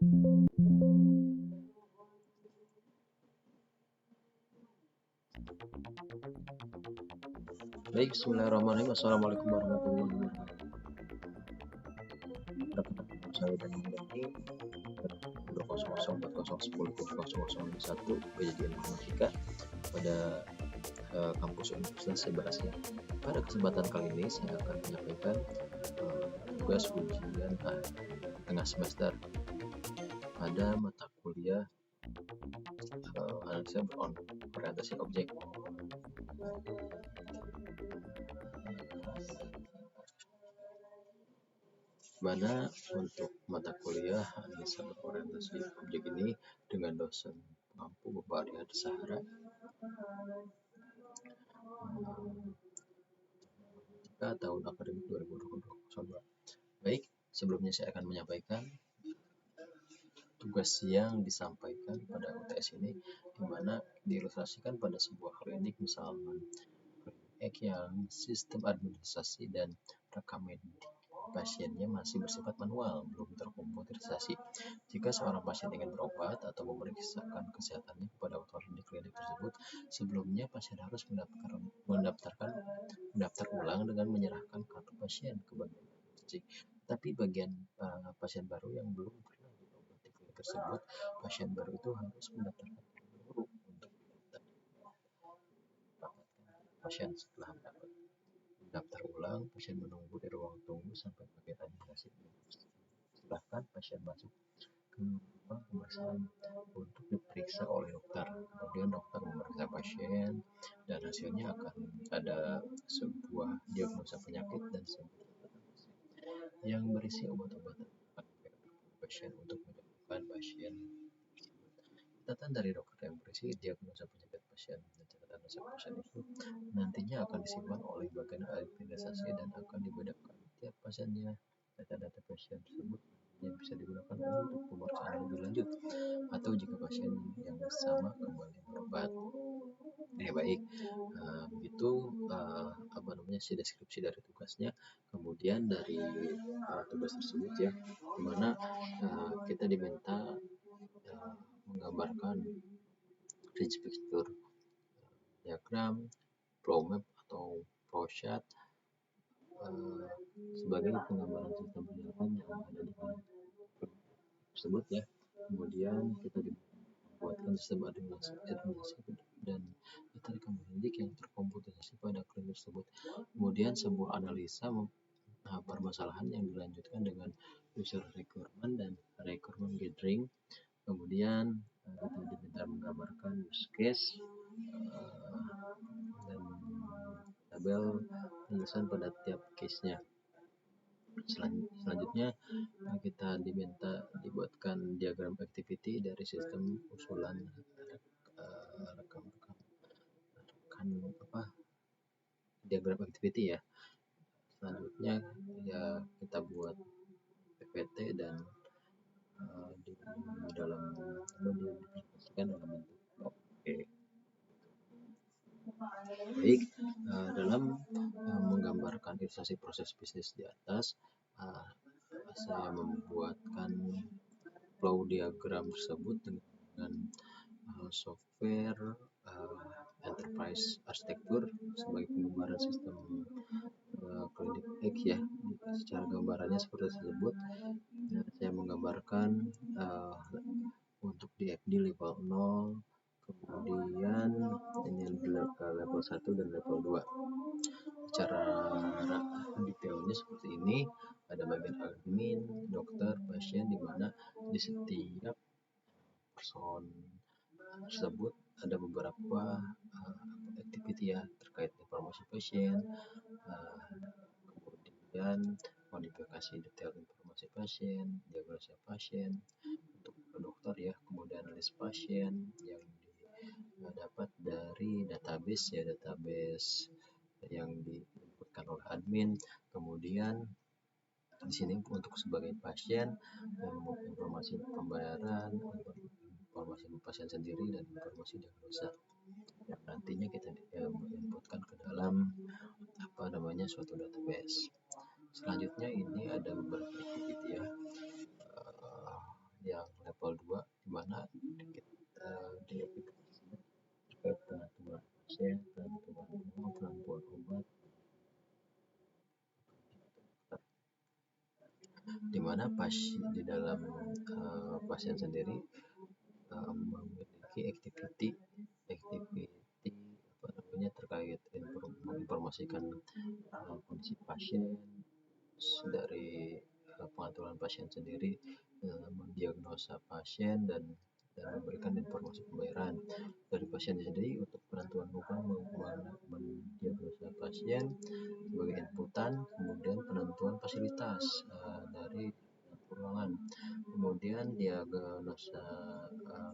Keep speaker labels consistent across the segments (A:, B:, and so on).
A: Baik, bismillahirrahmanirrahim. Assalamualaikum warahmatullahi wabarakatuh. Rekan-rekan saya dan ini 2004010 kejadian informatika pada kampus Universitas Sebastian. Pada kesempatan kali ini saya akan menyampaikan tugas ujian tengah semester pada mata kuliah analisa berorientasi objek. Mana untuk mata kuliah analisa berorientasi objek ini dengan dosen mampu Bapak Arya Sahara tahun akademik 2022. Baik, sebelumnya saya akan menyampaikan tugas yang disampaikan pada UTS ini, di mana diilustrasikan pada sebuah klinik, misalnya klinik yang sistem administrasi dan rekam medik pasiennya masih bersifat manual, belum terkomputerisasi. Jika seorang pasien ingin berobat atau memeriksakan kesehatannya kepada otoritas di klinik tersebut, sebelumnya pasien harus mendaftar ulang dengan menyerahkan kartu pasien ke bagian logistik. Tapi bagian pasien baru yang belum pernah berobat di klinik tersebut, pasien baru itu harus mendaftarkan dulu untuk pasien. Setelah mendaftar ulang, pasien menunggu di ruang tunggu sampai bagian administrasi. Silahkan pasien masuk ke ruang pemeriksaan untuk diperiksa oleh dokter. Kemudian dokter memeriksa pasien dan hasilnya akan ada sebuah diagnosa penyakit dan sebuah yang berisi obat-obatan pasien untuk menyembuhkan pasien. Catatan dari dokter yang berisi diagnosa penyakit pasien dan catatan resep pasien itu nantinya akan disimpan oleh bagian administrasi dan akan dibedakan tiap pasiennya. Data-data pasien tersebut yang bisa digunakan untuk pemeriksaan lebih lanjut atau jika pasien yang sama kembali berobat. Baik, begitu si deskripsi dari tugasnya. Kemudian dari tugas tersebut ya, dimana kita diminta menggambarkan rich picture, diagram, flow map atau flow chart sebagai penggambaran sistem penyiaran yang ada di tersebut ya. Kemudian kita dibuatkan sistem administrasi dan data rekam medik yang terkomputerisasi pada klinik tersebut. Kemudian sebuah analisa permasalahan yang dilanjutkan dengan user requirement dan requirement gathering. Kemudian kita diminta menggambarkan use case dan tabel penjelasan pada tiap case-nya. Selanjutnya kita diminta dibuatkan diagram activity dari sistem usulan diagram activity ya. Selanjutnya ya kita buat PPT dan dipresentasikan dalam bentuk oke. Baik, dalam menggambarkan ilustrasi proses bisnis di atas, saya membuatkan flow diagram tersebut dengan software enterprise arsitektur sebagai penggambaran sistem klinik X ya. Secara gambarannya seperti tersebut. Saya menggambarkan untuk di FD level 0, kemudian ini level 1 dan level 2. Secara detailnya seperti ini, ada bagian admin, dokter, pasien, di mana di setiap person tersebut ada beberapa activity ya terkait informasi pasien, kemudian modifikasi detail informasi pasien, diagnosa pasien untuk dokter ya, kemudian analis pasien yang dapat dari database yang diinputkan oleh admin. Kemudian di sini untuk sebagai pasien informasi pembayaran, informasi pasien sendiri dan informasi diagnosa yang nantinya kita inputkan ke dalam suatu database. Selanjutnya ini ada beberapa activity ya, yang level 2 di mana di aplikasi terkait penentuan pasien, penentuan uang, penentuan obat, di mana di dalam pasien sendiri memiliki activity apa namanya terkait menginformasikan kondisi pasien dari pengaturan pasien sendiri, mendiagnosa pasien dan memberikan informasi pembayaran dari pasien sendiri untuk penentuan upah, mendiagnosa pasien sebagai inputan, kemudian penentuan fasilitas dari ruangan, kemudian diagnosa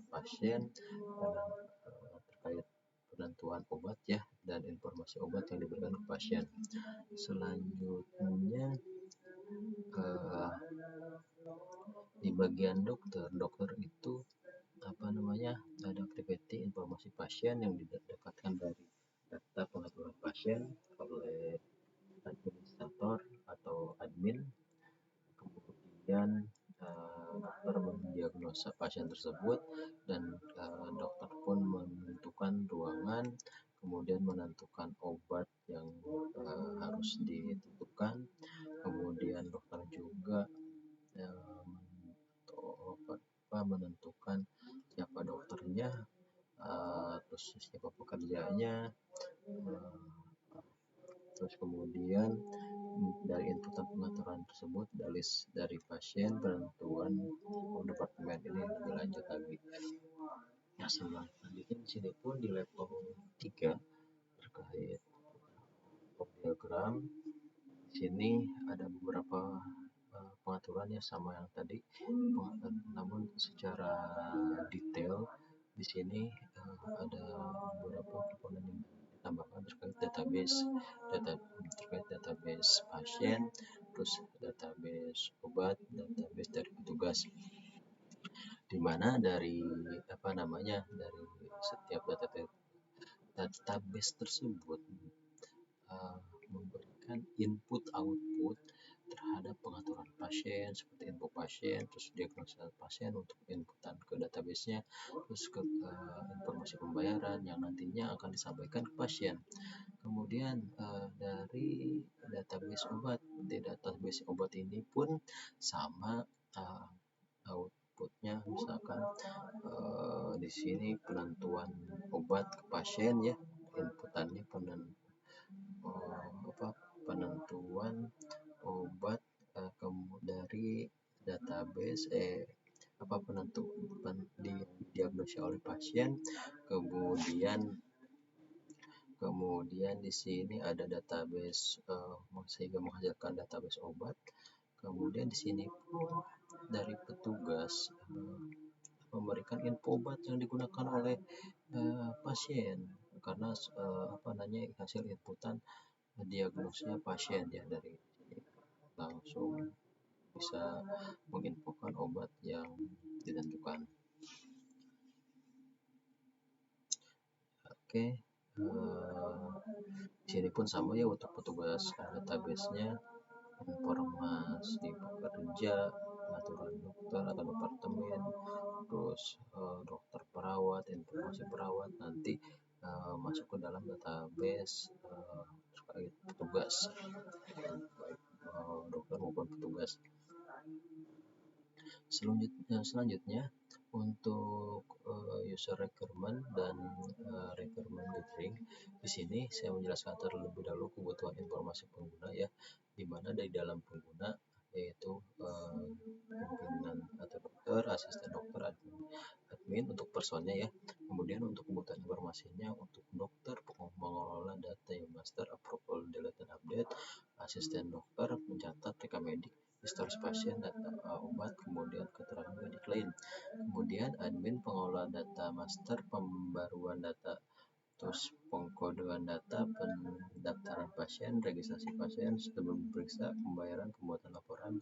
A: pasien terkait penentuan obat ya dan informasi obat yang diberikan ke pasien. Selanjutnya di bagian dokter itu apa namanya ada activity informasi pasien yang didapatkan dari data pengaturan pasien oleh administrator atau admin, kemudian dokter mendiagnosa pasien tersebut dan dokter pun menentukan ruangan, kemudian menentukan obat yang harus ditentukan, kemudian dokter juga menentukan siapa dokternya, terus siapa pekerjanya, terus kemudian dari inputan pengaturan tersebut dari pasien penentuan departemen ini lebih lanjut lagi. Nah, selanjutnya di sini pun di level 3 terkait diagram. Di sini ada beberapa pengaturan ya sama yang tadi, namun secara detail di sini ada beberapa komponen yang ditambahkan terkait database pasien, terus database obat, database dari petugas, di mana dari setiap database tersebut memberikan input output terhadap pengaturan pasien seperti info pasien, terus diagnosa pasien untuk inputan ke database-nya, terus ke informasi pembayaran yang nantinya akan disampaikan ke pasien. Kemudian dari database obat ini pun sama, outputnya misalkan di sini penentuan obat ke pasien ya, inputannya penentuan obat dari database diagnosa oleh pasien, kemudian di sini ada database sehingga menghasilkan database obat. Kemudian di sini pun dari petugas memberikan info obat yang digunakan oleh pasien karena hasil inputan diagnosnya pasien ya, dari sini langsung bisa menginfokan obat yang ditentukan. Oke, di sini pun sama ya untuk petugas database-nya, informasi pekerja, pengaturan dokter atau departemen, terus dokter perawat, informasi perawat nanti masuk ke dalam database terkait petugas, baik dokter maupun petugas. Selanjutnya untuk user requirement dan requirement gathering, di sini saya menjelaskan terlebih dahulu kebutuhan informasi pengguna ya, di mana dari dalam pengguna yaitu pimpinan atau dokter, asisten dokter, admin untuk personnya ya. Kemudian untuk kebutuhan informasinya untuk dokter, mengelola data yang master, approval, delete dan update, asisten dokter mencatat rekam medik, historis pasien, data obat, kemudian keterangan medik lain. Kemudian admin pengelola data master, pembaruan data, terus pengkodean data, pendaftaran pasien, registrasi pasien, sebelum diperiksa, pembayaran, pembuatan laporan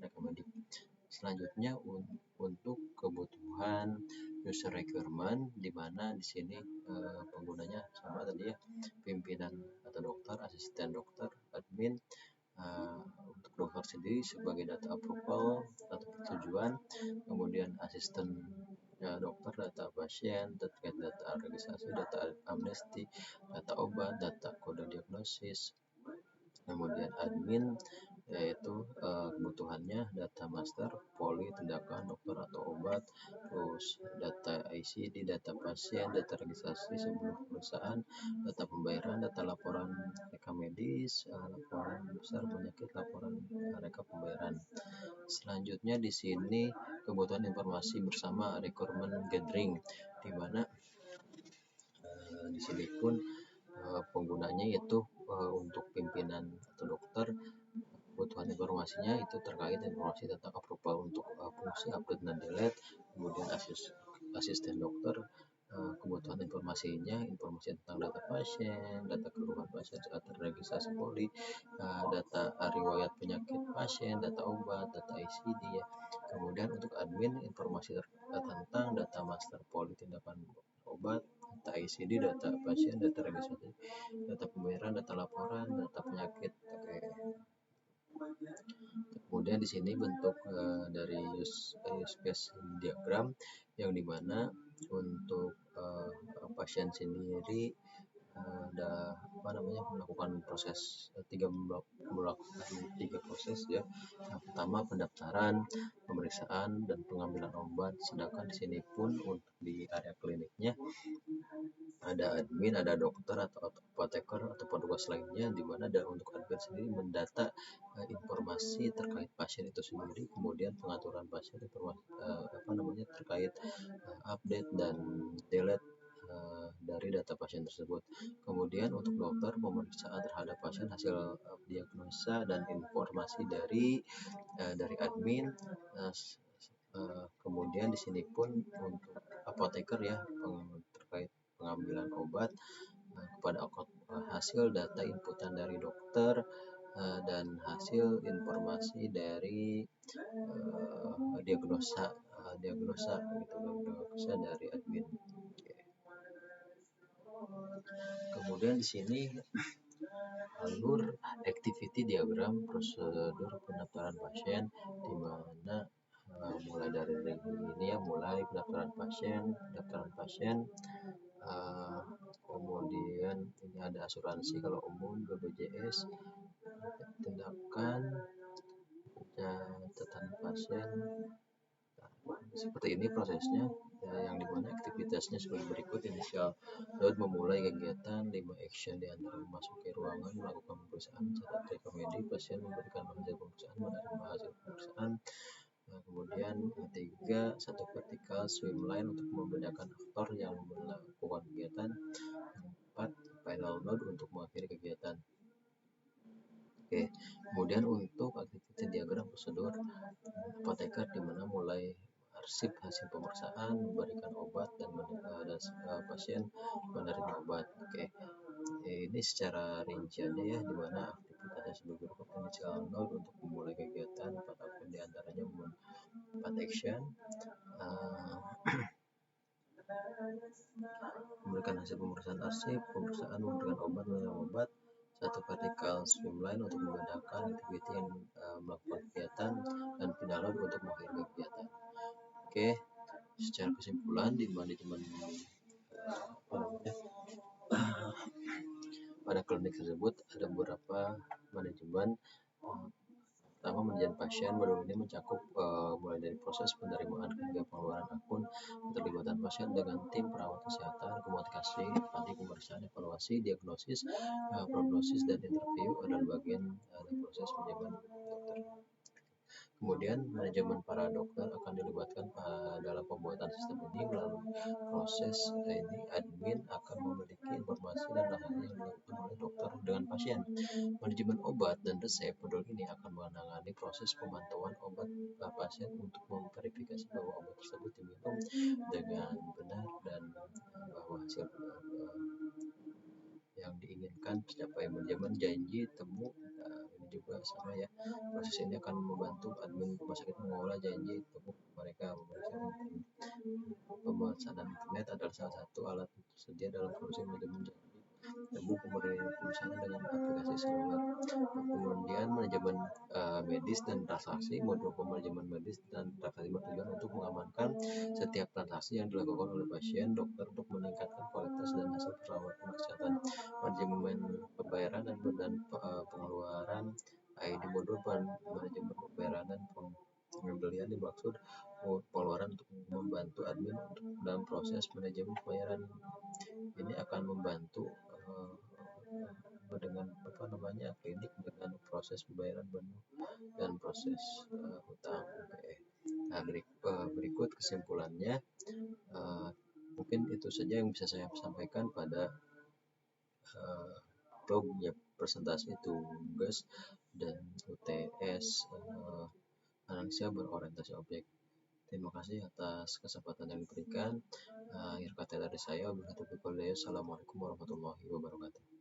A: rekam medik. Selanjutnya untuk kebutuhan user requirement, di mana di sini penggunanya sama tadi ya, pimpinan atau dokter, asisten dokter, admin. Untuk dokter sendiri sebagai data approval atau persetujuan, kesimpulan. Kemudian asisten dokter, data pasien terkait data registrasi, data amnesti, data obat, data kode diagnosis. Kemudian admin yaitu kebutuhannya data master, poli, tindakan dokter atau obat, terus data ICD, data pasien, data registrasi sebelum pemeriksaan, data pembayaran, data laporan rekam medis, laporan besar penyakit, laporan rekap pembayaran. Selanjutnya di sini kebutuhan informasi bersama requirement gathering, di mana di sini pun penggunanya itu untuk pimpinan atau dokter, kebutuhan informasinya itu terkait informasi tentang approval untuk fungsi update dan delete. Kemudian asisten dokter, kebutuhan informasinya informasi tentang data pasien, data keluhan pasien saat terregistrasi poli, data riwayat penyakit pasien, data obat, data ICD ya. Kemudian untuk admin informasi tentang data master poli, tindakan obat, data ICD, data pasien, data registrasi, data pembayaran, data laporan, data penyakit. Oke. Kemudian di sini bentuk dari use case diagram, yang dimana untuk pasien sendiri ada melakukan proses melakukan tiga proses ya. Yang pertama pendaftaran, pemeriksaan, dan pengambilan obat. Sedangkan di sini pun untuk di area kliniknya ada admin, ada dokter atau apoteker atau petugas lainnya, di mana untuk admin sendiri mendata informasi terkait pasien itu sendiri, kemudian pengaturan pasien, informasi terkait update dan delete dari data pasien tersebut. Kemudian untuk dokter pemeriksaan terhadap pasien, hasil diagnosa dan informasi dari admin. Kemudian di sini pun untuk apoteker ya terkait pengambilan obat kepada hasil data inputan dari dokter dan hasil informasi dari diagnosa dari admin. Kemudian di sini alur activity diagram prosedur pendaftaran pasien, di mana mulai dari ini ya, mulai pendaftaran pasien, kemudian ini ada asuransi kalau umum, BPJS, tindakan, catatan pasien. Seperti ini prosesnya ya, yang dimana aktivitasnya sebagai berikut. Inisial load memulai kegiatan, 5 action diantara memasuki ruangan, melakukan pemeriksaan, catat rekam medis, pasien memberikan hasil pemeriksaan, menerima hasil pemeriksaan. Kemudian 3, satu vertikal swimline untuk membedakan aktor yang melakukan kegiatan. 4, final node untuk mengakhiri kegiatan. Oke, kemudian untuk aktivitas diagram prosedur apoteker, di mana mulai arsip hasil pemeriksaan, memberikan obat, dan pasien menerima obat. Oke, ini secara rinciannya ya, di mana aktivitasnya sebagai berikut. Initial node untuk memulai kegiatan, 4 akun diantaranya 4 action, memberikan hasil pemeriksaan arsip, pemeriksaan, memberikan obat, menerima obat. 1 vertikal swimline untuk membedakan aktiviti yang melakukan kegiatan, dan final load untuk mengakhiri kegiatan. Oke, secara kesimpulan di manajemen pada klinik tersebut ada beberapa manajemen. Pertama, manajemen pasien baru ini mencakup mulai dari proses penerimaan hingga pengeluaran akun, keterlibatan pasien dengan tim perawat kesehatan, komunikasi, nanti pemeriksaan, evaluasi, diagnosis, prognosis, dan interview adalah bagian dari proses manajemen dokter. Kemudian manajemen para dokter akan dilibatkan dalam pembuatan sistem ini. Melalui proses ini, admin akan memiliki informasi dan layanan yang dilakukan oleh dokter dengan pasien. Manajemen obat dan resep peduli ini akan menangani proses pemantauan obat pasien untuk memverifikasi bahwa obat tersebut diminum dengan benar dan bahwa hasil yang diinginkan tercapai. Manajemen janji temu ini juga sama ya. Proses ini akan membantu admin rumah sakit mengolah janji temu mereka. Pemesanan internet adalah salah satu alat tersedia dalam proses manajemen janji tabung pemisahan dengan aplikasi seluler. Kemudian manajemen medis dan transaksi. Modul manajemen medis dan transaksi bertujuan untuk mengamankan setiap transaksi yang dilakukan oleh pasien dokter untuk meningkatkan kualitas dan hasil perawatan kesehatan. Manajemen pembayaran dan pengeluaran. Di modul manajemen pembayaran dan pembelian dimaksud pengeluaran untuk membantu admin untuk dalam proses manajemen pembayaran. Ini akan membantu dengan klinik dengan proses pembayaran dan proses hutang. Nah, berikut kesimpulannya, mungkin itu saja yang bisa saya sampaikan pada blognya presentasi tugas dan UTS analisa berorientasi objek. Terima kasih atas kesempatan yang diberikan. Akhir kata dari saya, Assalamualaikum warahmatullahi wabarakatuh.